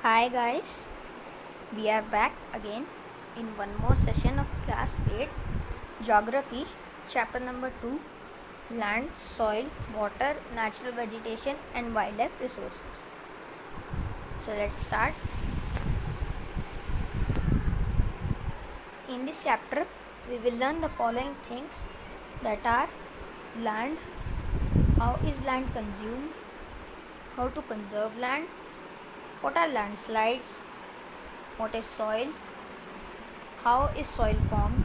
Hi guys, we are back again in one more session of class 8 Geography, chapter number 2 Land, Soil, Water, Natural Vegetation and Wildlife Resources. So let's start. In this chapter, we will learn the following things that are land, how is land consumed, how to conserve land, what are landslides, what is soil, how is soil formed,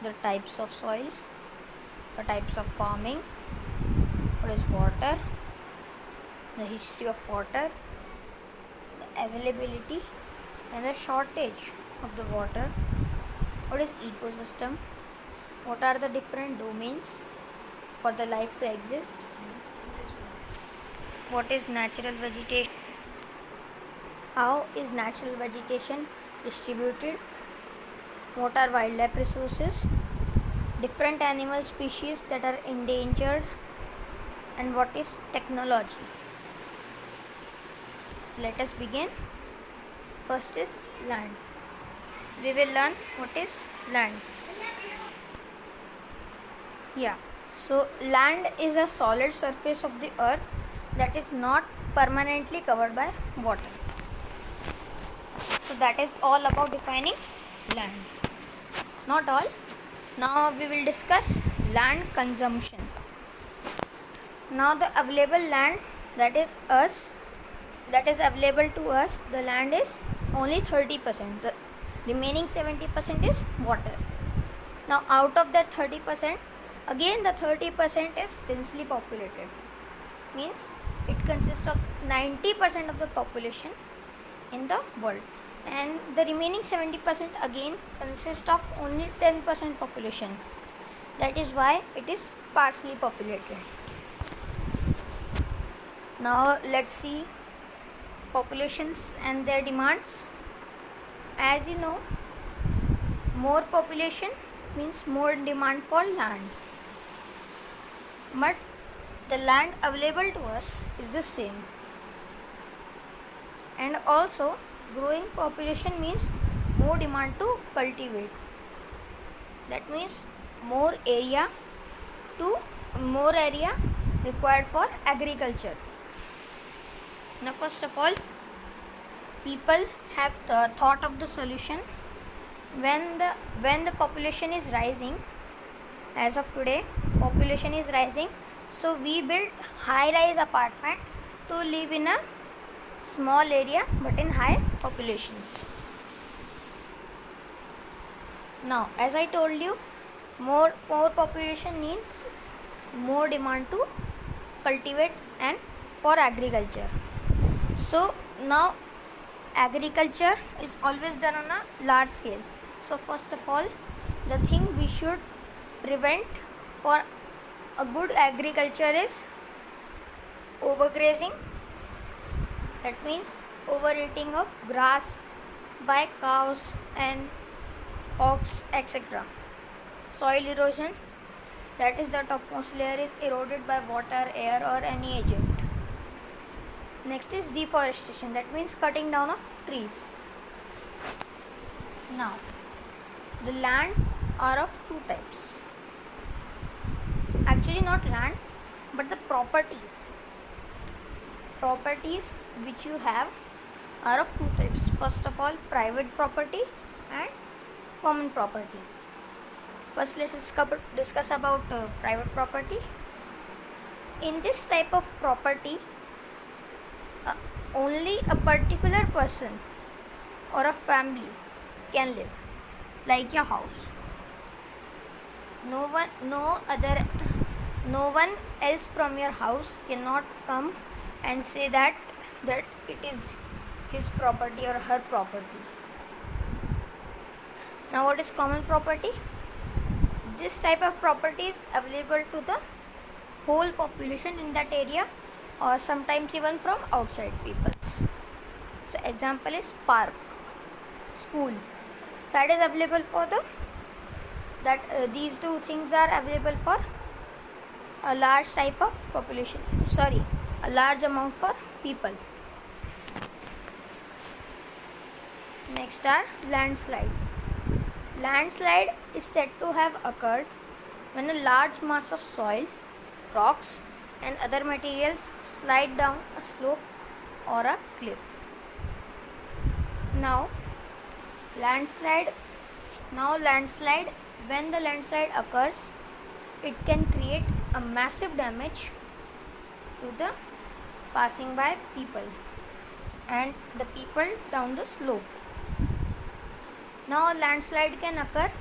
the types of soil, the types of farming, what is water, the history of water, the availability and the shortage of the water, what is ecosystem, what are the different domains for the life to exist, what is natural vegetation, how is natural vegetation distributed, what are wildlife resources, different animal species that are endangered, and what is technology. So let us begin. First is land. We will learn what is land. So land is a solid surface of the earth that is not permanently covered by water. So that is all about defining land. Not all. Now we will discuss land consumption. Now the available land that is available to us, the land is only 30%. The remaining 70% is water. Now out of that 30%, again the 30% is densely populated. Means it consists of 90% of the population in the world. And the remaining 70% again consists of only 10% population. That is why it is sparsely populated. Now let's see populations and their demands. As you know, more population means more demand for land. But the land available to us is the same. And also growing population means more demand to cultivate. That means more area required for agriculture. Now first of all, people have thought of the solution. When the population is rising, as of today population is rising, so we build high-rise apartment to live in a small area but in high populations. Now as I told you, more population needs more demand to cultivate and for agriculture. So now agriculture is always done on a large scale. So first of all, the thing we should prevent for a good agriculture is overgrazing. That means overeating of grass by cows and hogs, etc. Soil erosion, that is the topmost layer is eroded by water, air or any agent. Next is deforestation, that means cutting down of trees. Now the land are of two types. Actually not land, but the properties which you have are of two types. First of all, private property and common property. First let's discuss about private property. In this type of property, only a particular person or a family can live, like your house. No one else from your house cannot come and say that it is his property or her property. Now what is common property? This type of property is available to the whole population in that area, or sometimes even from outside people. So example is park, school, that is available for these two things are available for a large type of population, a large amount for people. Next are landslide. Landslide is said to have occurred when a large mass of soil, rocks, and other materials slide down a slope or a cliff. Now, landslide. When the landslide occurs, it can create a massive damage to the passing by people and the people down the slope. Now, a landslide can occur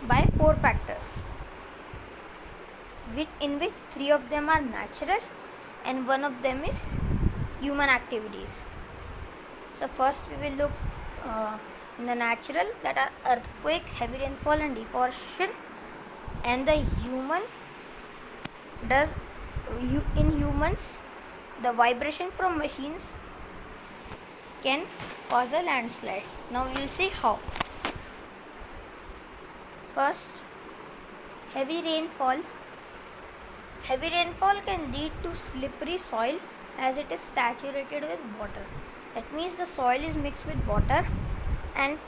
by 4 factors, in which 3 of them are natural and 1 of them is human activities. So first we will look in the natural, that are earthquake, heavy rainfall and deforestation. And the human in humans, the vibration from machines can cause a landslide. Now we will see how. First, heavy rainfall. Heavy rainfall can lead to slippery soil as it is saturated with water. That means the soil is mixed with water, and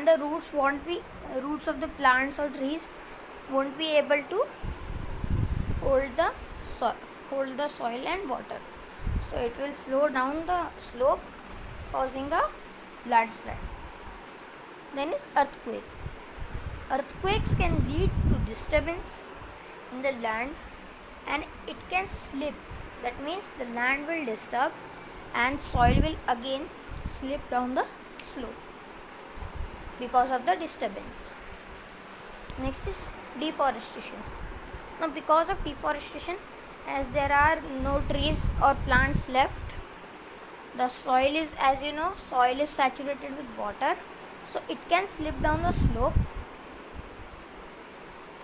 the roots of the plants or trees won't be able to hold the soil and water. So it will flow down the slope, causing a landslide. Then is earthquake. Earthquakes can lead to disturbance in the land and it can slip. That means the land will disturb and soil will again slip down the slope because of the disturbance. Next is deforestation. Now because of deforestation, as there are no trees or plants left, the soil is, as you know, soil is saturated with water, so it can slip down the slope,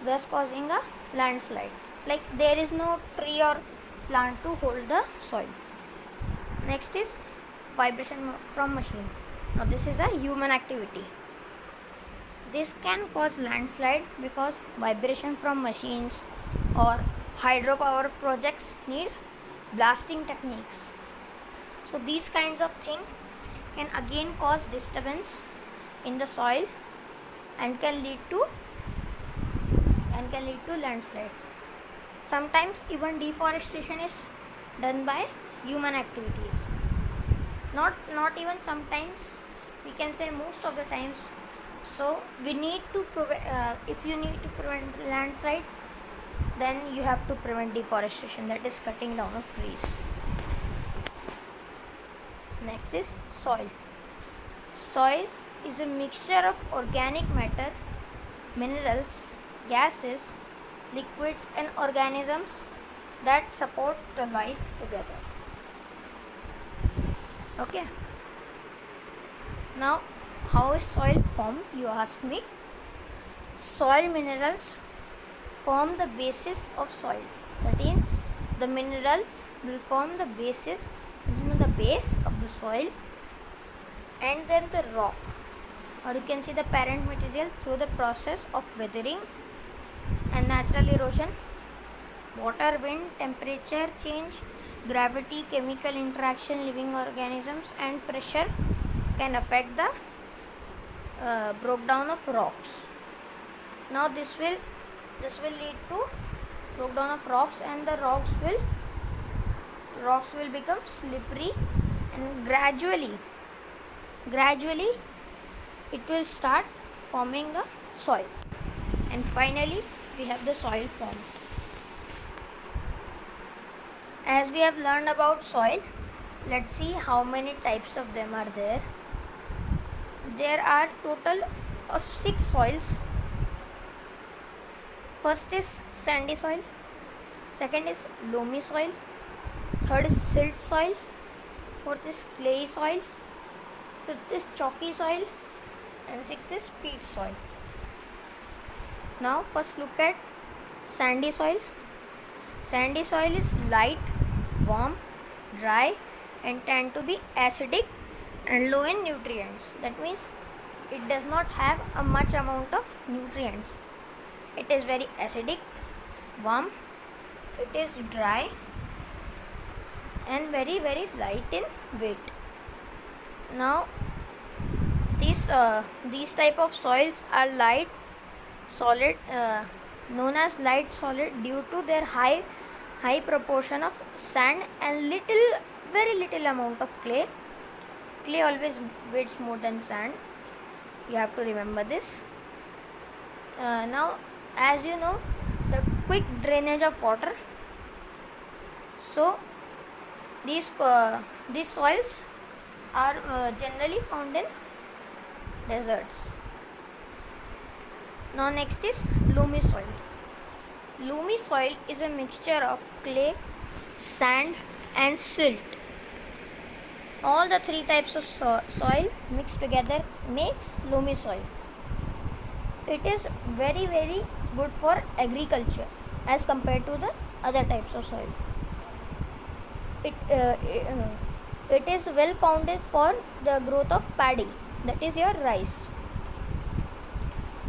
thus causing a landslide. Like there is no tree or plant to hold the soil. Next is vibration from machine. Now this is a human activity. This can cause landslide because vibration from machines or hydropower projects need blasting techniques. So these kinds of things can again cause disturbance in the soil and can lead to landslide. Sometimes even deforestation is done by human activities. Not even sometimes, we can say most of the times. So we need to if you need to prevent landslide, then you have to prevent deforestation, that is cutting down of trees. Next is soil. Soil is a mixture of organic matter, minerals, gases, liquids and organisms that support the life together. Okay. Now, how is soil formed, you ask me? Soil minerals form the basis of soil. That means the minerals will form the basis, the base of the soil, and then the rock, or you can see the parent material, through the process of weathering and natural erosion, water, wind, temperature change, gravity, chemical interaction, living organisms and pressure can affect the breakdown of rocks. Now this will lead to breakdown of rocks, and the rocks will become slippery, and gradually it will start forming the soil, and finally we have the soil formed. As we have learned about soil, let's see how many types of them are there. There are total of 6 soils. First is sandy soil, second is loamy soil, third is silt soil, fourth is clay soil, fifth is chalky soil, and sixth is peat soil. Now first look at sandy soil. Sandy soil is light, warm, dry and tend to be acidic and low in nutrients. That means it does not have a much amount of nutrients. It is very acidic, warm, it is dry and very light in weight. Now these type of soils are light solid, known as light solid due to their high proportion of sand and very little amount of clay. Clay always weighs more than sand. You have to remember this. Now, as you know, the quick drainage of water. So these soils are generally found in deserts. Now next is loamy soil. Loamy soil is a mixture of clay, sand and silt. All the three types of soil mixed together makes loamy soil. It is very good for agriculture as compared to the other types of soil. It is well founded for the growth of paddy, that is your rice,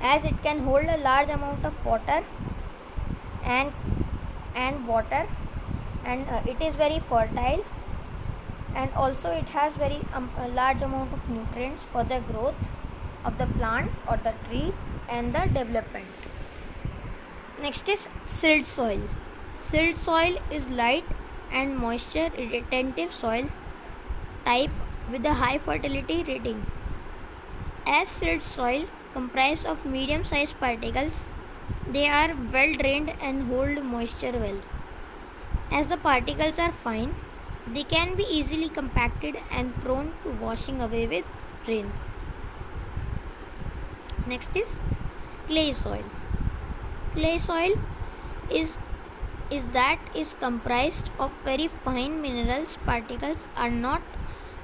as it can hold a large amount of water and it is very fertile, and also it has very a large amount of nutrients for the growth of the plant or the tree and the development. Next is silt soil. Silt soil is light and moisture retentive soil type with a high fertility rating. As silt soil comprised of medium sized particles, they are well drained and hold moisture well. As the particles are fine, they can be easily compacted and prone to washing away with rain. Next is clay soil. Clay soil is comprised of very fine minerals. Particles are not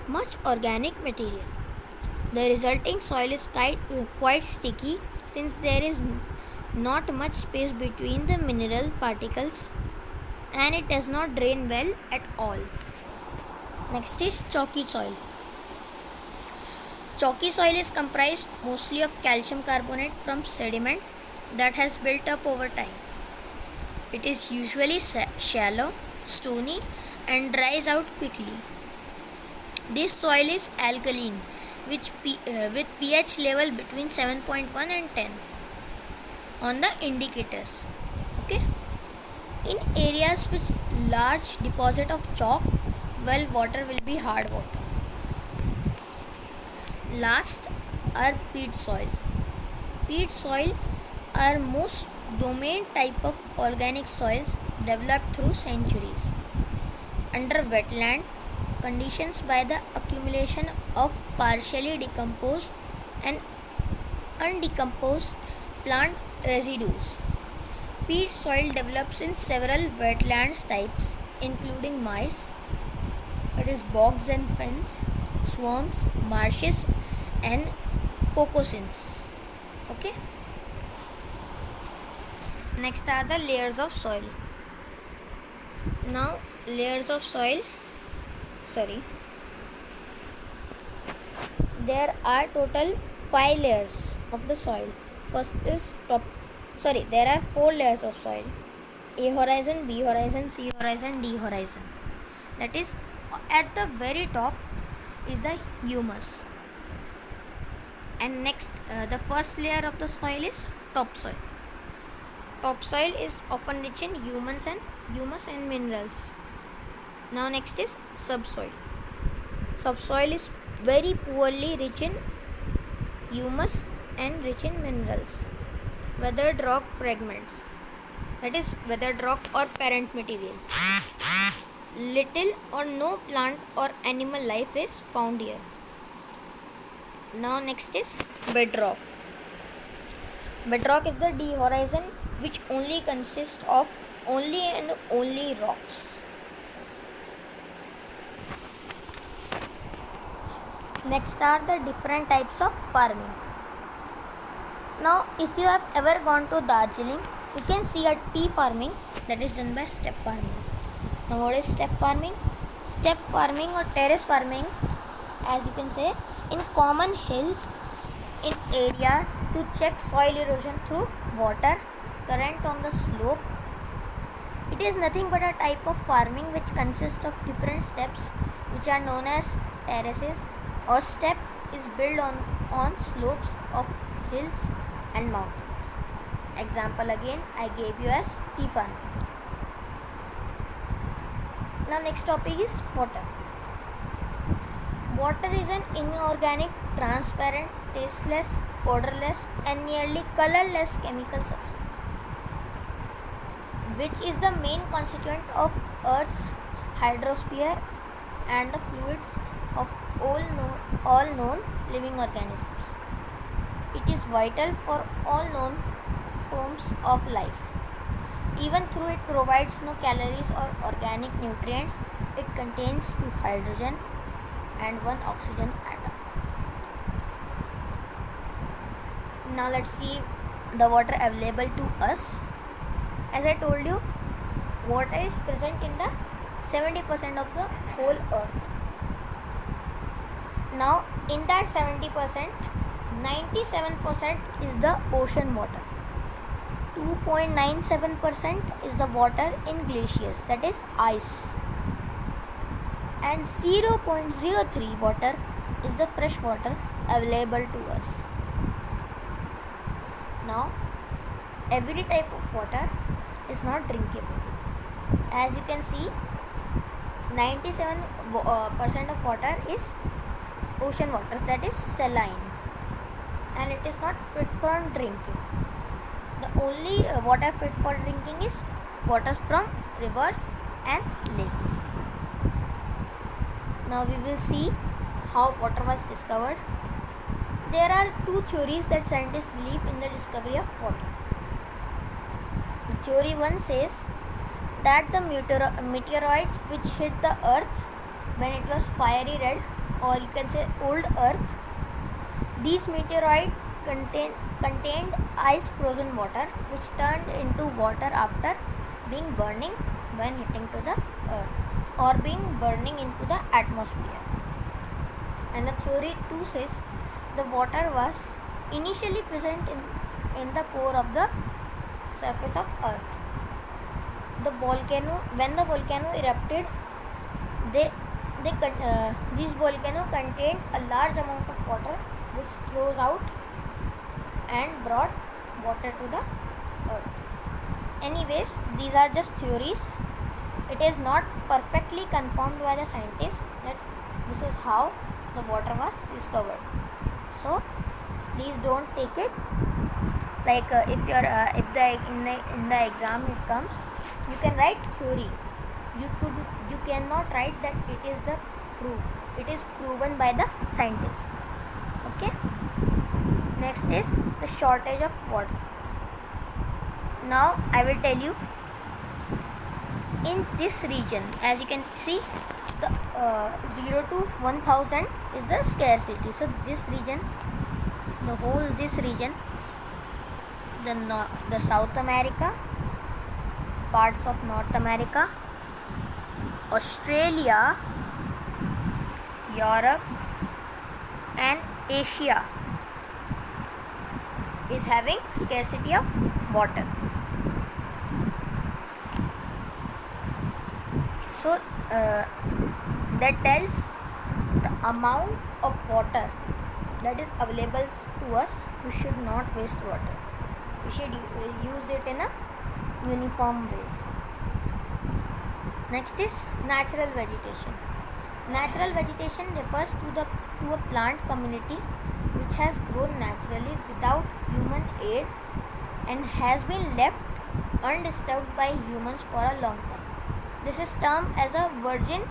much organic material. The resulting soil is quite sticky since there is not much space between the mineral particles and it does not drain well at all. Next is chalky soil. Chalky soil is comprised mostly of calcium carbonate from sediment that has built up over time. It is usually shallow, stony and dries out quickly. This soil is alkaline with pH level between 7.1 and 10 on the indicators. Okay. In areas with large deposit of chalk, well water will be hard water. Last are peat soil. Peat soil are most domain type of organic soils developed through centuries under wetland conditions by the accumulation of partially decomposed and undecomposed plant residues. Peat soil develops in several wetlands types including mires, that is bogs and fens, swamps, marshes and cocosins. Okay. Next are the layers of soil. Now layers of soil, there are total 5 layers of the soil. First is there are 4 layers of soil: A horizon, B horizon, C horizon, D horizon. That is, at the very top is the humus, and next the first layer of the soil is topsoil. Topsoil is often rich in humus and minerals. Now next is subsoil. Subsoil is very poorly rich in humus and rich in minerals. Weathered rock fragments, that is weathered rock or parent material. Little or no plant or animal life is found here. Now next is bedrock. Bedrock is the D horizon, which only consists of only rocks. Next are the different types of farming. Now if you have ever gone to Darjeeling, you can see a tea farming that is done by step farming. Now what is step farming? Step farming or terrace farming, as you can say, in common hills in areas to check soil erosion through water current on the slope. It is nothing but a type of farming which consists of different steps which are known as terraces, or step is built on on slopes of hills and mountains. Example again I gave you as tea farming. Now next topic is water. Water is an inorganic, transparent, tasteless, odorless and nearly colorless chemical substance, which is the main constituent of Earth's hydrosphere and the fluids of all known living organisms. It is vital for all known forms of life. Even though it provides no calories or organic nutrients, it contains 2 hydrogen and 1 oxygen atom. Now let's see the water available to us. As I told you, water is present in the 70% of the whole earth. Now in that 70%, 97% is the ocean water. 2.97% is the water in glaciers, that is ice, and 0.03 water is the fresh water available to us. Now every type of water is not drinkable. As you can see, 97% of water is ocean water, that is saline, and it is not fit for drinking. The only water fit for drinking is water from rivers and lakes. Now we will see how water was discovered. There are 2 theories that scientists believe in the discovery of water. The theory 1 says that the meteoroids which hit the earth when it was fiery red, or you can say old earth, these meteoroids contained ice frozen water which turned into water after being burning when hitting to the earth or being burning into the atmosphere. And the theory 2 says the water was initially present in the core of the surface of earth. When the volcano erupted, this volcano contained a large amount of water which throws out and brought water to the earth. Anyways, these are just theories. It is not perfectly confirmed by the scientists that this is how the water was discovered. So please don't take it like if in the exam it comes, you can write theory. You cannot write that it is the proof. It is proven by the scientists. Okay. Next is the shortage of water. Now I will tell you, in this region, as you can see, the 0 to 1000 is the scarcity. So this region, this region, the South America, parts of North America, Australia, Europe and Asia is having scarcity of water. So that tells the amount of water that is available to us. We should not waste water. We should use it in a uniform way. Next is natural vegetation. Natural vegetation refers to a plant community which has grown naturally without human aid and has been left undisturbed by humans for a long time. This is termed as a virgin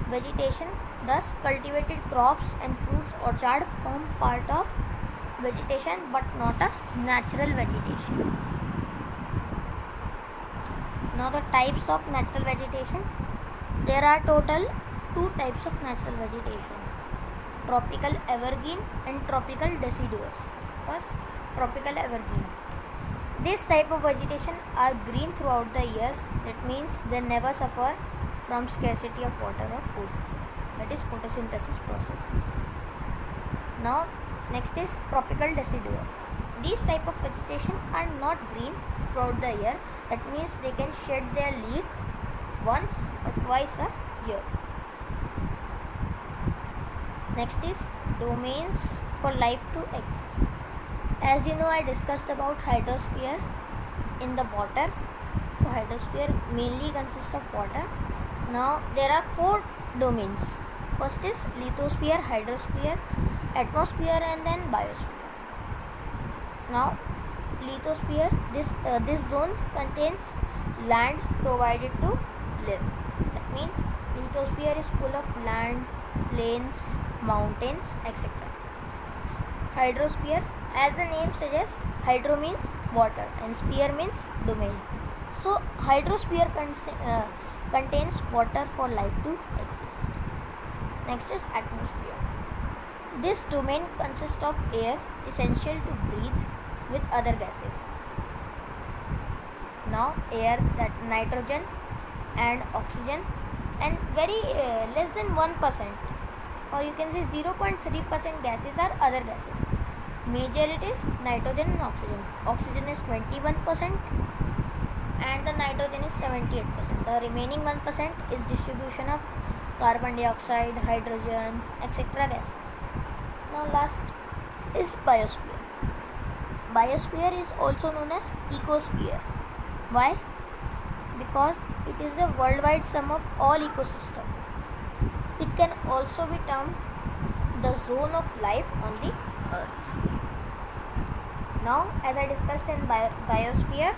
vegetation. Thus, cultivated crops and fruits orchard form part of vegetation but not a natural vegetation. Now the types of natural vegetation. There are total 2 types of natural vegetation: tropical evergreen and tropical deciduous. First, tropical evergreen. This type of vegetation are green throughout the year. That means they never suffer from scarcity of water or food. That is photosynthesis process. Now next is tropical deciduous. These type of vegetation are not green throughout the year. That means they can shed their leaf once or twice a year. Next is domains for life to exist. As you know, I discussed about hydrosphere in the water. So hydrosphere mainly consists of water. Now there are four domains. First is lithosphere, hydrosphere, atmosphere, and then biosphere. Now lithosphere, this zone contains land provided to live. That means lithosphere is full of land, plains, mountains, etc. Hydrosphere, as the name suggests, hydro means water and sphere means domain. So hydrosphere contains water for life to exist. Next is atmosphere. This domain consists of air essential to breathe with other gases. Now air, that nitrogen and oxygen, and very less than 1%, or you can say 0.3% gases are other gases. Major it is nitrogen and oxygen. Oxygen is 21% and the nitrogen is 78%. The remaining 1% is distribution of carbon dioxide, hydrogen, etc. gases. Now last is biosphere. Biosphere is also known as ecosphere. Why? Because it is the worldwide sum of all ecosystem. It can also be termed the zone of life on the earth. Now, as I discussed in biosphere,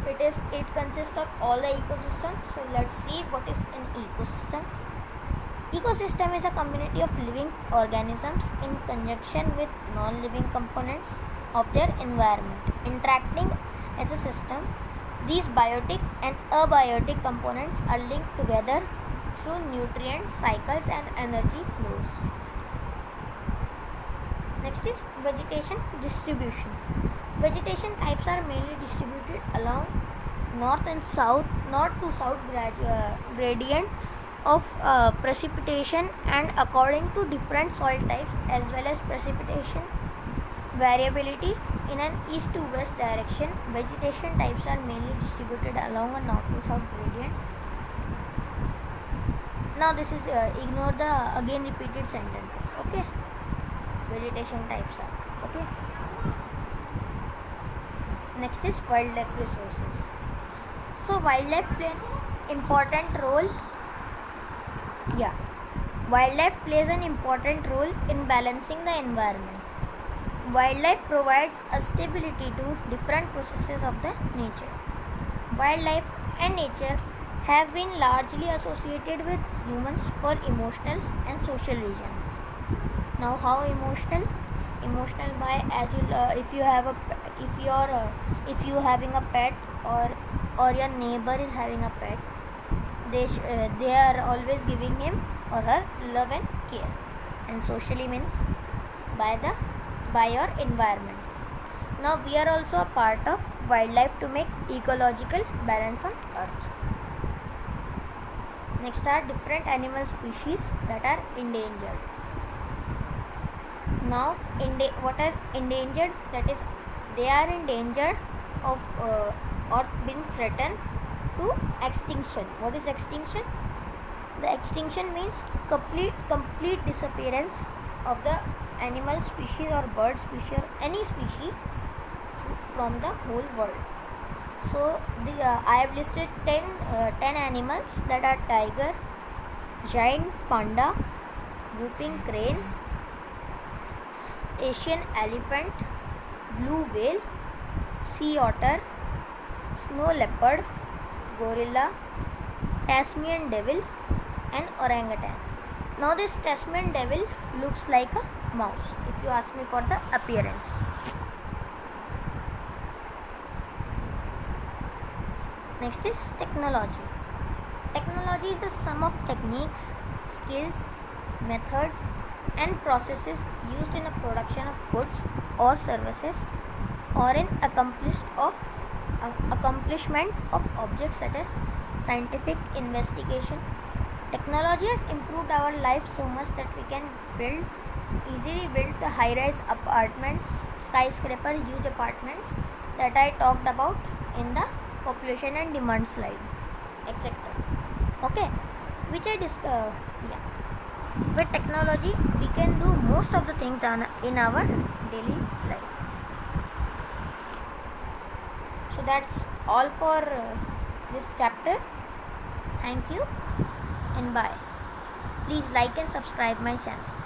it consists of all the ecosystems. So let's see what is an ecosystem. Ecosystem is a community of living organisms in conjunction with non-living components of their environment, interacting as a system. These biotic and abiotic components are linked together through nutrient cycles and energy flows. Next is vegetation distribution. Vegetation types are mainly distributed along north to south gradient of precipitation and according to different soil types, as well as precipitation variability in an east to west direction. Vegetation types are mainly distributed along a north to south gradient. Now this is ignore the again repeated sentences. Okay, vegetation types are okay. Next is wildlife resources. So wildlife play an important role. Wildlife plays an important role in balancing the environment. Wildlife provides a stability to different processes of the nature. Wildlife and nature have been largely associated with humans for emotional and social reasons. Now, how emotional? Emotional by, as you if you having a pet, or your neighbor is having a pet, they are always giving him or her love and care. And socially means by your environment. Now we are also a part of wildlife to make ecological balance on earth. Next are different animal species that are endangered. Now what is endangered? That is, they are in danger of or being threatened to extinction. What is extinction? The extinction means complete disappearance of the animal species or bird species or any species from the whole world. So I have listed 10 animals that are tiger, giant panda, whooping crane, Asian elephant, blue whale, sea otter, snow leopard, gorilla, Tasmanian devil, and orangutan. Now this Tasmanian devil looks like a mouse, if you ask me for the appearance. Next is technology. Technology is a sum of techniques, skills, methods, and processes used in a production of goods or services, or in accomplishment of objects such as scientific investigation. Technology has improved our lives so much that we can easily build the high-rise apartments, skyscraper, huge apartments that I talked about in the population and demand slide, etc. Okay, which I discussed. With technology, we can do most of the things in our daily life. So that's all for this chapter. Thank you and bye. Please like and subscribe my channel.